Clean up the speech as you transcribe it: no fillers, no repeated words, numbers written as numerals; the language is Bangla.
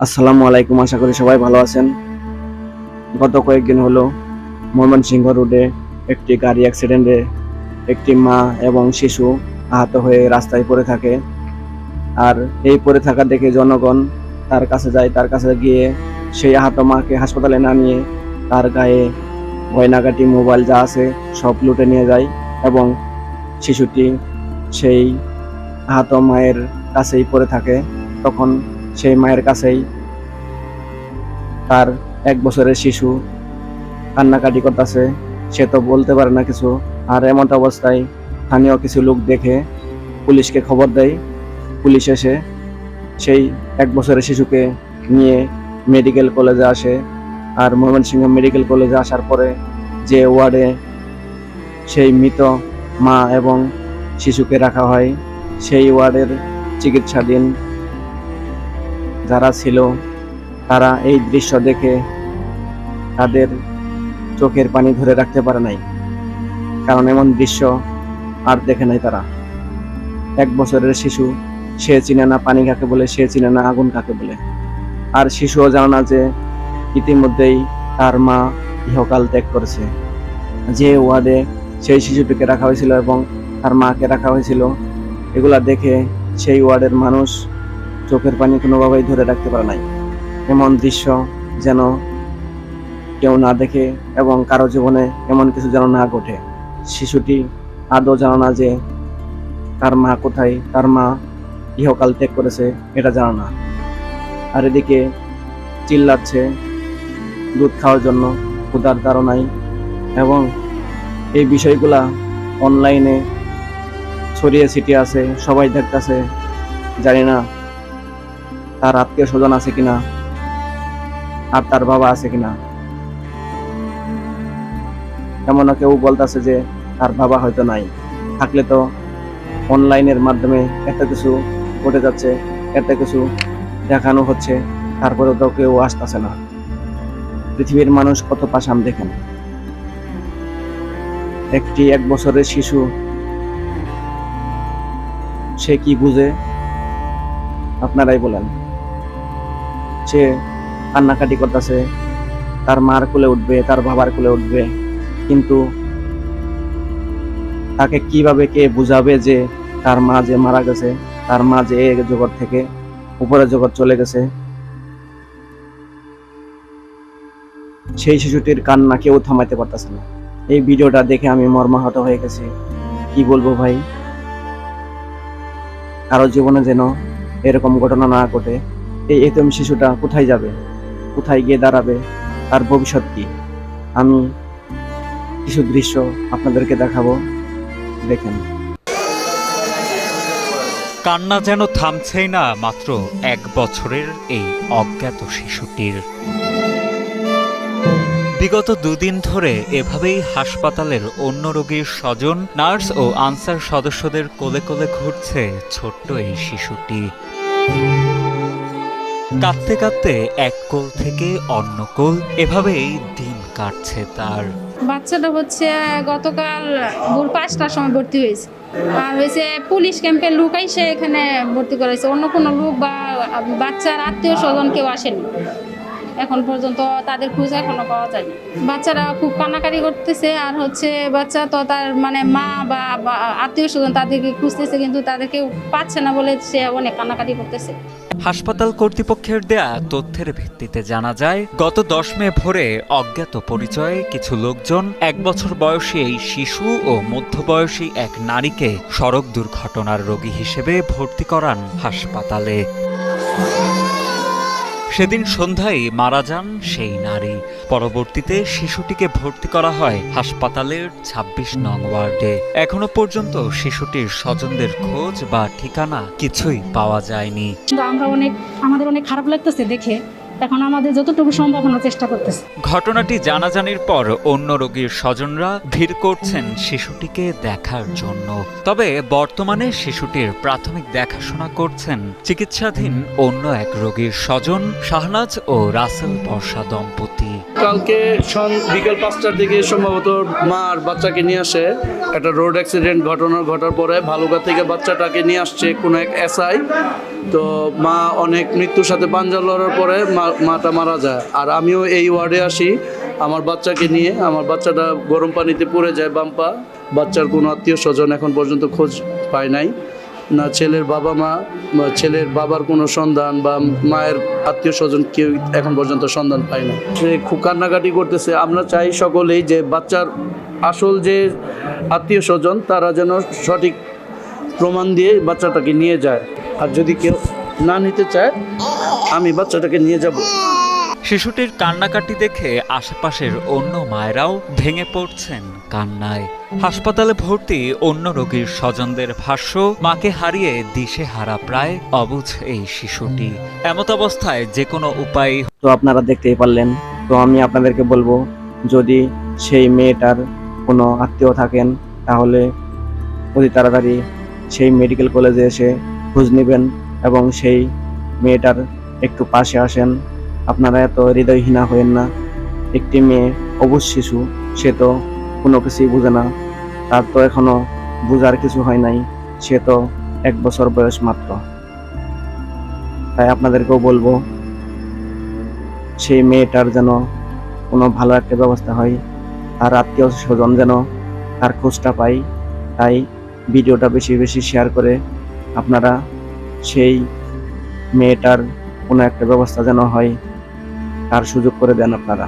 আসসালামু আলাইকুম, আশা করি সবাই ভালো আছেন। গত কয়েকদিন হলো ময়মনসিংহ রোডে একটি গাড়ি অ্যাক্সিডেন্টে একটি মা এবং শিশু আহত হয়ে রাস্তায় পড়ে থাকে। আর এই পড়ে থাকা দেখে জনগণ তার কাছে যায়। তার কাছে গিয়ে সেই আহত মাকে হাসপাতালে না নিয়ে তার গায়ে গয়নাগাটি, মোবাইল যা আছে সব লুটে নিয়ে যায় এবং শিশুটি সেই আহত মায়ের কাছেই পড়ে থাকে। তখন সেই মায়ের কাছেই তার 1 বছরের শিশু কান্নাকাটি করতেছে। সে তো বলতে পারে না কিছু। আর এমন অবস্থায় স্থানীয় কিছু লোক দেখে পুলিশকে খবর দেয়। পুলিশ এসে সেই 1 বছরের শিশুকে নিয়ে মেডিকেল কলেজে আসে। আর ময়মনসিংহ মেডিকেল কলেজে আসার পরে যে ওয়ার্ডে সেই মৃত মা এবং শিশুকে রাখা হয়, সেই ওয়ার্ডের চিকিৎসাধীন যারা ছিল তারা এই দৃশ্য দেখে তাদের চোখের পানি ধরে রাখতে পারে নাই, কারণ এমন দৃশ্য আর দেখে নাই তারা। 1 বছরের শিশু, সে চিনে না পানি কাকে বলে, সে চিনে না আগুন কাকে বলে। আর শিশুও জানে না যে ইতিমধ্যেই তার মা ইহকাল ত্যাগ করেছে। যে ওয়ার্ডে সেই শিশুটিকে রাখা হয়েছিল এবং তার মাকে রাখা হয়েছিল, এগুলা দেখে সেই ওয়ার্ডের মানুষ চোখের পানি কোনোভাবেই ধরে রাখতে পারে নাই। এমন দৃশ্য যেন কেউ না দেখে এবং কারো জীবনে এমন কিছু যেন না ঘটে। শিশুটি আদৌ জানে না যে তার মা কোথায়, তার মা ইহকাল ত্যাগ করেছে, এটা জানে না। আর এদিকে চিল্লাচ্ছে দুধ খাওয়ার জন্য, ক্ষুধার তাড়নায়। এবং এই বিষয়গুলা অনলাইনে ছড়িয়ে ছিটিয়ে আছে, সবাই দেখতেছে। জানি না তার আত্মীয় স্বজন আছে কিনা, আর তার বাবা আছে কিনা। এমনও কেউ বলতেছে যে তার বাবা হয়তো নাই। থাকলে তো অনলাইনের মাধ্যমে এত কিছু ঘটে যাচ্ছে, এত কিছু দেখানো হচ্ছে, তারপরেও তো কেউ আসতেছে না। পৃথিবীর মানুষ কত পাষাণ দেখেন। একটি 1 বছরের শিশু, সে কি বুঝে আপনারাই বলেন। সে কান্নাকাটি করতেছে, তার মার কোলে উঠবে, তার বাবার কোলে উঠবে, কিন্তু তাকে কিভাবে কে বুঝাবে যে তার মা যে মারা গেছে, তার মা যে এই জগৎ থেকে উপরের জগৎ চলে গেছে। সেই শিশুটির কান্না কেউ থামাইতে পারতেছে না। এই ভিডিওটা দেখে আমি মর্মাহত হয়ে গেছি। কি বলবো ভাই, কারো জীবনে যেন এরকম ঘটনা না ঘটে। এই এতিম শিশুটা কোথায় যাবে, কোথায় গিয়ে দাঁড়াবে, তার ভবিষ্যৎ কি? আমি কিছু দৃশ্য আপনাদেরকে দেখাবো, দেখেন। কান্না যেন থামছেই না মাত্র 1 বছরের এই অজ্ঞাত শিশুটির। বিগত 2 দিন ধরে এভাবেই হাসপাতালের অন্য রোগীর স্বজন, নার্স ও আনসার সদস্যদের কোলে কোলে ঘুরছে ছোট্ট এই শিশুটি। কাঁদতে কাঁদতে এক কোল থেকে অন্য কোল, এভাবেই দিন কাটছে তার। বাচ্চাটা হচ্ছে গতকাল ভোর 5টার সময় ভর্তি হয়েছে। আর হয়েছে পুলিশ ক্যাম্পের লোক এসে এখানে ভর্তি করেছে, অন্য কোনো লোক বা বাচ্চার আত্মীয় স্বজন কেউ আসেনি। এখন পর্যন্ত তাদের খোঁজ এখনো পাওয়া যায়নি। বাচ্চারা খুব কান্নাকাটি করতেছে, আর হচ্ছে বাচ্চা তো তার মানে মা বা আত্মীয় স্বজন তাদেরকে খুঁজতেছে, কিন্তু তাদেরকে পাচ্ছে না বলে সে অনেক কান্নাকাটি করতেছে। হাসপাতাল কর্তৃপক্ষের দেয়া তথ্যের ভিত্তিতে জানা যায়, গত 10 মে ভোরে অজ্ঞাত পরিচয়ে কিছু লোকজন 1 বছর বয়সী এই শিশু ও মধ্যবয়সী এক নারীকে সড়ক দুর্ঘটনার রোগী হিসেবে ভর্তি করান হাসপাতালে। সেদিন সন্ধ্যায় মারা যান সেই নারী। পরবর্তীতে শিশুটিকে ভর্তি করা হয় হাসপাতালের 26 নং ওয়ার্ডে। এখনো পর্যন্ত শিশুটির স্বজনদের খোঁজ বা ঠিকানা কিছুই পাওয়া যায়নি। আমাদের অনেক খারাপ লাগতেছে দেখে। এখন আমাদের যতটুকু সম্ভব আমরা চেষ্টা করতেছি। ঘটনাটি জানাজানির পর অন্য রোগীর স্বজনরা ভিড় করছেন শিশুটিকে দেখার জন্য। তবে বর্তমানে শিশুটির প্রাথমিক দেখাশোনা করছেন চিকিৎসাধীন অন্য এক রোগীর স্বজন শাহনাজ ও রাসেল বর্ষা দম্পতি। কালকে বিকেল 5টার দিকে সম্ভবত মা আর বাচ্চাকে নিয়ে আসে। একটা রোড অ্যাক্সিডেন্ট ঘটার পরে ভালুকা থেকে বাচ্চাটাকে নিয়ে আসছে কোনো এক এসআই। তো মা অনেক মৃত্যুর সাথে পাঞ্জা লড়ার পরে মাটা মারা যায়। আর আমিও এই ওয়ার্ডে আসি আমার বাচ্চাকে নিয়ে। আমার বাচ্চাটা গরম পানিতে পড়ে যায় বাম্পা। বাচ্চার কোনো আত্মীয় স্বজন এখন পর্যন্ত খোঁজ পায় নাই, না ছেলের বাবা মা বা ছেলের বাবার কোনো সন্ধান বা মায়ের আত্মীয় স্বজন কেউ এখন পর্যন্ত সন্ধান পায় না। সে খুব কান্নাকাটি করতেছে। আমরা চাই সকলেই যে বাচ্চার আসল যে আত্মীয় স্বজন তারা যেন সঠিক প্রমাণ দিয়ে বাচ্চাটাকে নিয়ে যায়। আর যদি কেউ না নিতে চায় আমি বাচ্চাটাকে নিয়ে যাব। শিশুটির কান্নাকাটি দেখে আশেপাশের অন্য মায়েরাও ভেঙে পড়ছেন কান্নায়। হাসপাতালে ভর্তি অন্য রোগীর স্বজনদের ভাষ্য, মাকে হারিয়ে দিশেহারা প্রায় অবুঝ এই শিশুটি। এমত অবস্থায় যে কোনো উপায়। তো আপনারা দেখতেই পারলেন। তো আমি আপনাদেরকে বলবো, যদি সেই মেয়েটার কোনো আত্মীয় থাকেন তাহলে অতি তাড়াতাড়ি সেই মেডিকেল কলেজে এসে খোঁজ নেবেন এবং সেই মেয়েটার একটু পাশে আসেন। আপনারা এত হৃদয়হীনা হয়েন না। একটি মেয়ে অবুঝ শিশু, সে তো কোনো কিছুই বুঝে না, তার তো এখনো বোঝার কিছু হয় নাই, সে তো 1 বছর বয়স মাত্র। তাই আপনাদেরকেও বলবো সেই মেয়েটার যেন কোনো ভালো একটা ব্যবস্থা হয়, তার আত্মীয় স্বজন যেন তার খোঁজটা পায়। তাই ভিডিওটা বেশি বেশি শেয়ার করে আপনারা সেই মেয়েটার কোনো একটা ব্যবস্থা যেন হয় তার সুযোগ করে দেন আপনারা।